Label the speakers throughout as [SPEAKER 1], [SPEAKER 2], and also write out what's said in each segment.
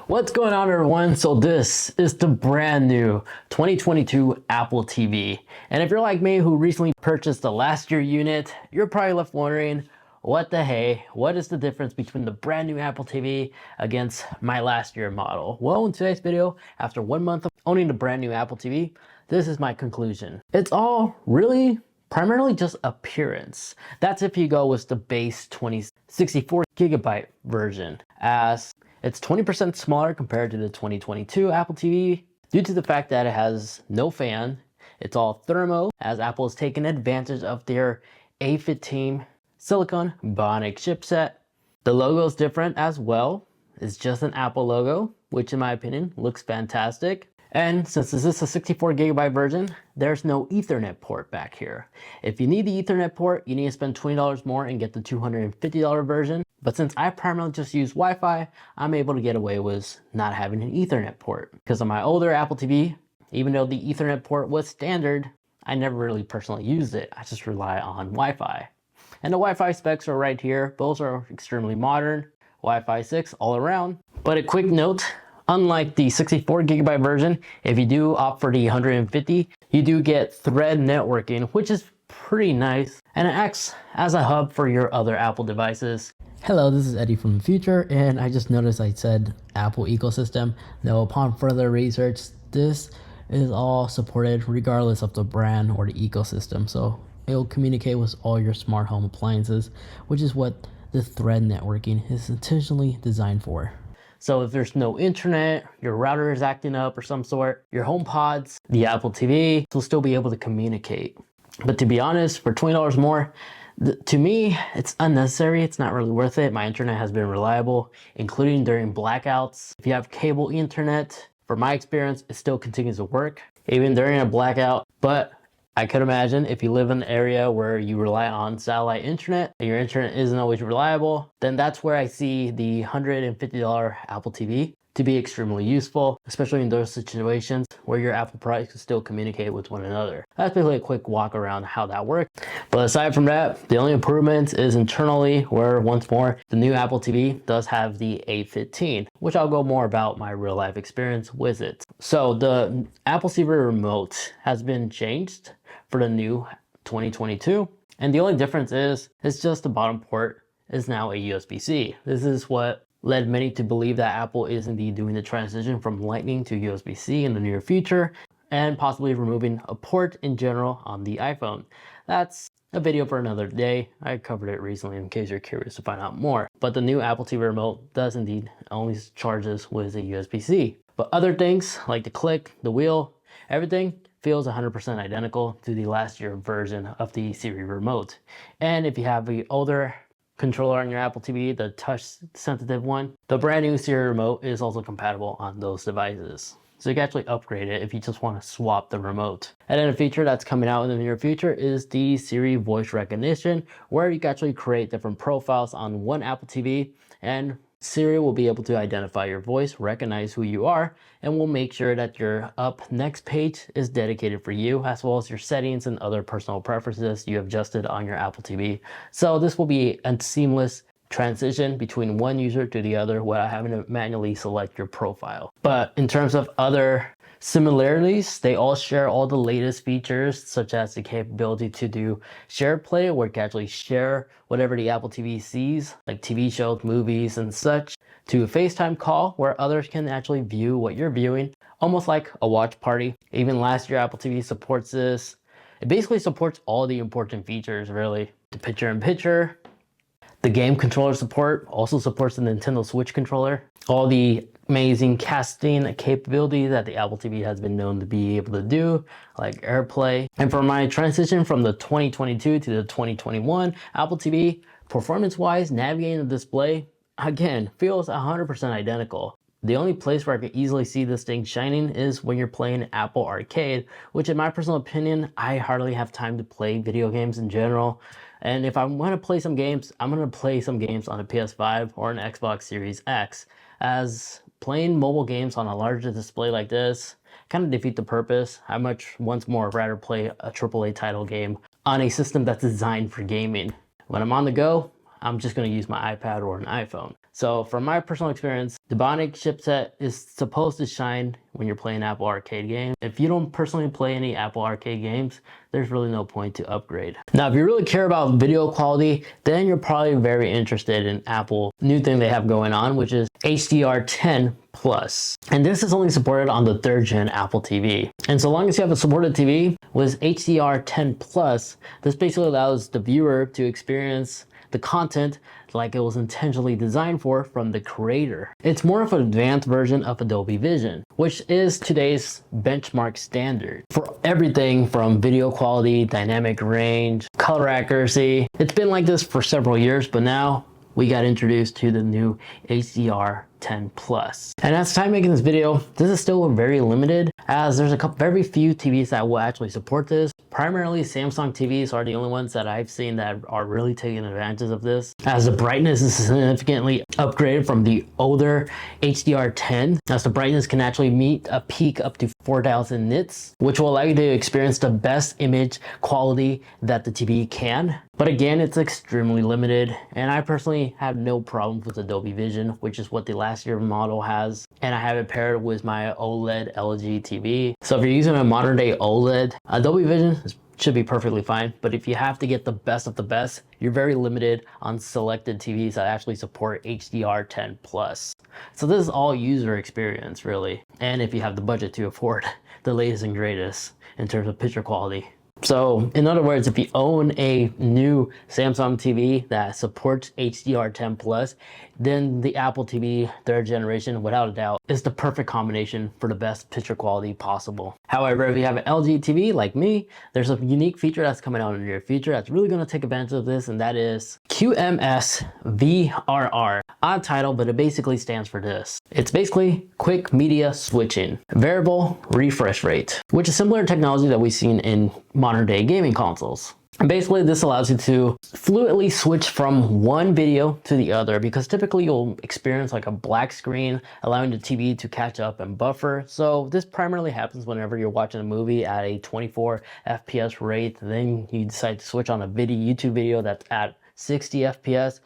[SPEAKER 1] What's going on, everyone? So this is the brand new 2022 Apple TV. And if you're like me who recently purchased the last year unit, you're probably left wondering, what the hey, what is the difference between the brand new Apple TV against my last year model? Well, in today's video, after 1 month of owning the brand new Apple TV, this is my conclusion. It's all really primarily just appearance. That's if you go with the base 64 gigabyte version, as it's 20% smaller compared to the 2022 Apple TV due to the fact that it has no fan. It's all thermo, as Apple has taken advantage of their A15 Silicon Bionic chipset. The logo is different as well. It's just an Apple logo, which in my opinion looks fantastic. And since this is a 64 gigabyte version, there's no Ethernet port back here. If you need the Ethernet port, you need to spend $20 more and get the $250 version. But since I primarily just use Wi-Fi, I'm able to get away with not having an Ethernet port. Because on my older Apple TV, even though the Ethernet port was standard, I never really personally used it. I just rely on Wi-Fi. And the Wi-Fi specs are right here. Those are extremely modern, Wi-Fi 6 all around. But a quick note, unlike the 64 gigabyte version, if you do opt for the 150, you do get Thread networking, which is pretty nice, and it acts as a hub for your other Apple devices. Hello, this is Eddie from the future, and I just noticed I said Apple ecosystem. Now, upon further research, this is all supported regardless of the brand or the ecosystem. So it'll communicate with all your smart home appliances, which is what the Thread networking is intentionally designed for. So if there's no internet, your router is acting up or some sort, your HomePods, the Apple TV will still be able to communicate. But to be honest, for $20 more, to me, it's unnecessary. It's not really worth it. My internet has been reliable, including during blackouts. If you have cable internet, from my experience, it still continues to work, even during a blackout. But I could imagine if you live in an area where you rely on satellite internet and your internet isn't always reliable, then that's where I see the $150 Apple TV to be extremely useful, especially in those situations where your Apple products can still communicate with one another. That's basically a quick walk around how that works. But aside from that, the only improvements is internally, where once more, the new Apple TV does have the A15, which I'll go more about my real life experience with it. So the Apple TV remote has been changed for the new 2022. And the only difference is, it's just the bottom port is now a USB-C. This is what led many to believe that Apple is indeed doing the transition from Lightning to USB-C in the near future, and possibly removing a port in general on the iPhone. That's a video for another day. I covered it recently in case you're curious to find out more. But the new Apple TV remote does indeed only charges with a USB-C. But other things like the click, the wheel, everything feels 100% identical to the last year version of the Siri remote. And if you have the older controller on your Apple TV, the touch sensitive one, the brand new Siri remote is also compatible on those devices. So you can actually upgrade it if you just want to swap the remote. And then a feature that's coming out in the near future is the Siri voice recognition, where you can actually create different profiles on one Apple TV, and Siri will be able to identify your voice, recognize who you are, and will make sure that your up next page is dedicated for you, as well as your settings and other personal preferences you have adjusted on your Apple TV. So this will be a seamless transition between one user to the other without having to manually select your profile. But in terms of other similarities, they all share all the latest features, such as the capability to do shared play, where you can actually share whatever the Apple TV sees, like TV shows, movies, and such, to a FaceTime call, where others can actually view what you're viewing, almost like a watch party. Even last year, Apple TV supports this. It basically supports all the important features, really. The picture-in-picture, the game controller support, also supports the Nintendo Switch controller. All the amazing casting capability that the Apple TV has been known to be able to do, like AirPlay. And for my transition from the 2022 to the 2021 Apple TV, performance-wise, navigating the display, again, feels 100% identical. The only place where I could easily see this thing shining is when you're playing Apple Arcade, which in my personal opinion, I hardly have time to play video games in general. And if I want to play some games, I'm going to play some games on a PS5 or an Xbox Series X, as playing mobile games on a larger display like this kind of defeat the purpose. I much once more rather play a AAA title game on a system that's designed for gaming. When I'm on the go, I'm just going to use my iPad or an iPhone. So from my personal experience, the Bionic chipset is supposed to shine when you're playing Apple Arcade games. If you don't personally play any Apple Arcade games, there's really no point to upgrade. Now, if you really care about video quality, then you're probably very interested in Apple new thing they have going on, which is HDR10 Plus. And this is only supported on the 3rd gen Apple TV. And so long as you have a supported TV with HDR10 Plus, this basically allows the viewer to experience the content like it was intentionally designed for from the creator. It's more of an advanced version of Adobe Vision, which is today's benchmark standard for everything from video quality, dynamic range, color accuracy. It's been like this for several years, but now we got introduced to the new HDR10 Plus. And as time making this video, this is still very limited as there's very few TVs that will actually support this. Primarily Samsung TVs are the only ones that I've seen that are really taking advantage of this, as the brightness is significantly upgraded from the older HDR10, as the brightness can actually meet a peak up to 4000 nits, which will allow you to experience the best image quality that the TV can. But again, it's extremely limited, and I personally have no problem with Adobe Vision, which is what the last year model has, and I have it paired with my OLED LG TV. So if you're using a modern day OLED, Adobe Vision should be perfectly fine. But if you have to get the best of the best, you're very limited on selected TVs that actually support HDR10 Plus. So this is all user experience really, and if you have the budget to afford the latest and greatest in terms of picture quality. So in other words, if you own a new Samsung TV that supports HDR10 Plus, then the Apple TV 3rd generation, without a doubt, is the perfect combination for the best picture quality possible. However, if you have an LG TV like me, there's a unique feature that's coming out in the near future that's really going to take advantage of this, and that is QMS VRR. Odd title, but it basically stands for this. It's basically quick media switching, variable refresh rate, which is similar technology that we've seen in modern day gaming consoles. And basically this allows you to fluidly switch from one video to the other, because typically you'll experience like a black screen allowing the TV to catch up and buffer. So this primarily happens whenever you're watching a movie at a 24 FPS rate, then you decide to switch on a YouTube video that's at 60 FPS.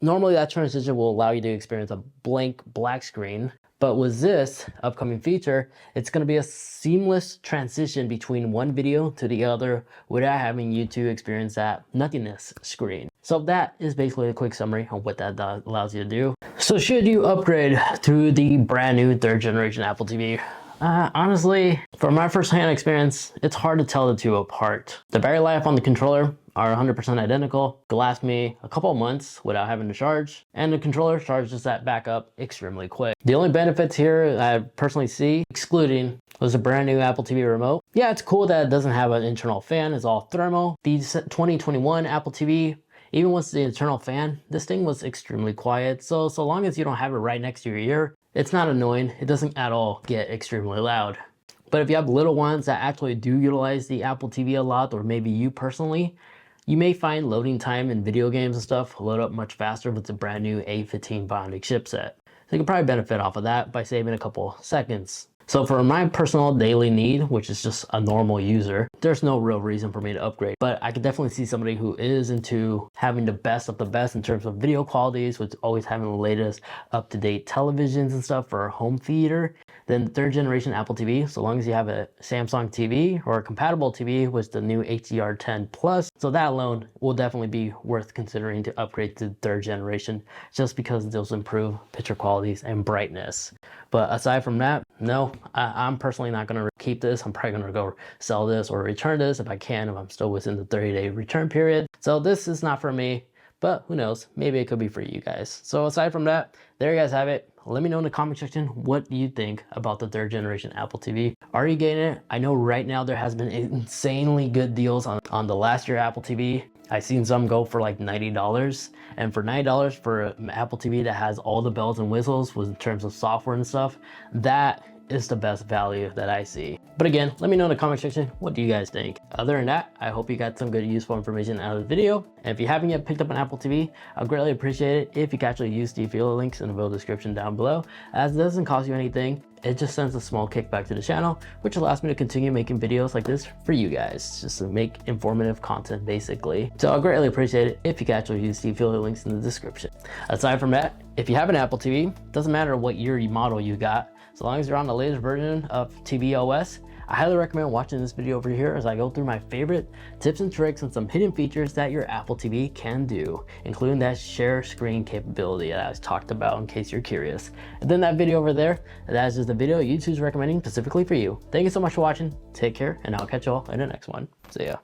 [SPEAKER 1] Normally that transition will allow you to experience a blank black screen. But with this upcoming feature, it's going to be a seamless transition between one video to the other without having you to experience that nothingness screen. So that is basically a quick summary of what that allows you to do. So should you upgrade to the brand new 3rd generation Apple TV? Honestly, from my first-hand experience, it's hard to tell the two apart. The battery life on the controller are 100% identical. Could last me a couple of months without having to charge, and the controller charges that back up extremely quick. The only benefits here I personally see, excluding, was a brand new Apple TV remote. Yeah, it's cool that it doesn't have an internal fan, it's all thermal. The 2021 Apple TV, even with the internal fan, this thing was extremely quiet. So long as you don't have it right next to your ear, it's not annoying. It doesn't at all get extremely loud. But if you have little ones that actually do utilize the Apple TV a lot, or maybe you personally, you may find loading time in video games and stuff load up much faster with the brand new A15 Bionic chipset. So you can probably benefit off of that by saving a couple seconds. So for my personal daily need, which is just a normal user, there's no real reason for me to upgrade. But I could definitely see somebody who is into having the best of the best in terms of video qualities, with always having the latest up-to-date televisions and stuff for home theater. Then 3rd generation Apple TV, so long as you have a Samsung TV or a compatible TV with the new HDR10 Plus. So that alone will definitely be worth considering to upgrade to 3rd generation, just because those improve picture qualities and brightness. But aside from that, no, I'm personally not going to keep this. I'm probably going to go sell this or return this if I can, if I'm still within the 30-day return period. So this is not for me, but who knows, maybe it could be for you guys. So aside from that, there you guys have it. Let me know in the comment section what you think about the 3rd generation Apple TV. Are you getting it? I know right now there has been insanely good deals on the last year Apple TV. I've seen some go for like $90, and for $90 for an Apple TV that has all the bells and whistles in terms of software and stuff, that is the best value that I see. But again, let me know in the comment section, what do you guys think? Other than that, I hope you got some good useful information out of the video. And if you haven't yet picked up an Apple TV, I'd greatly appreciate it if you could actually use the affiliate links in the video description down below, as it doesn't cost you anything. it just sends a small kickback to the channel, which allows me to continue making videos like this for you guys, just to make informative content basically. So I'll greatly appreciate it if you can actually use the affiliate links in the description. Aside from that, if you have an Apple TV, doesn't matter what year model you got, as long as you're on the latest version of tvOS, I highly recommend watching this video over here as I go through my favorite tips and tricks and some hidden features that your Apple TV can do, including that share screen capability that I was talked about in case you're curious. And then that video over there, that is just the video YouTube's recommending specifically for you. Thank you so much for watching, take care, and I'll catch you all in the next one. See ya.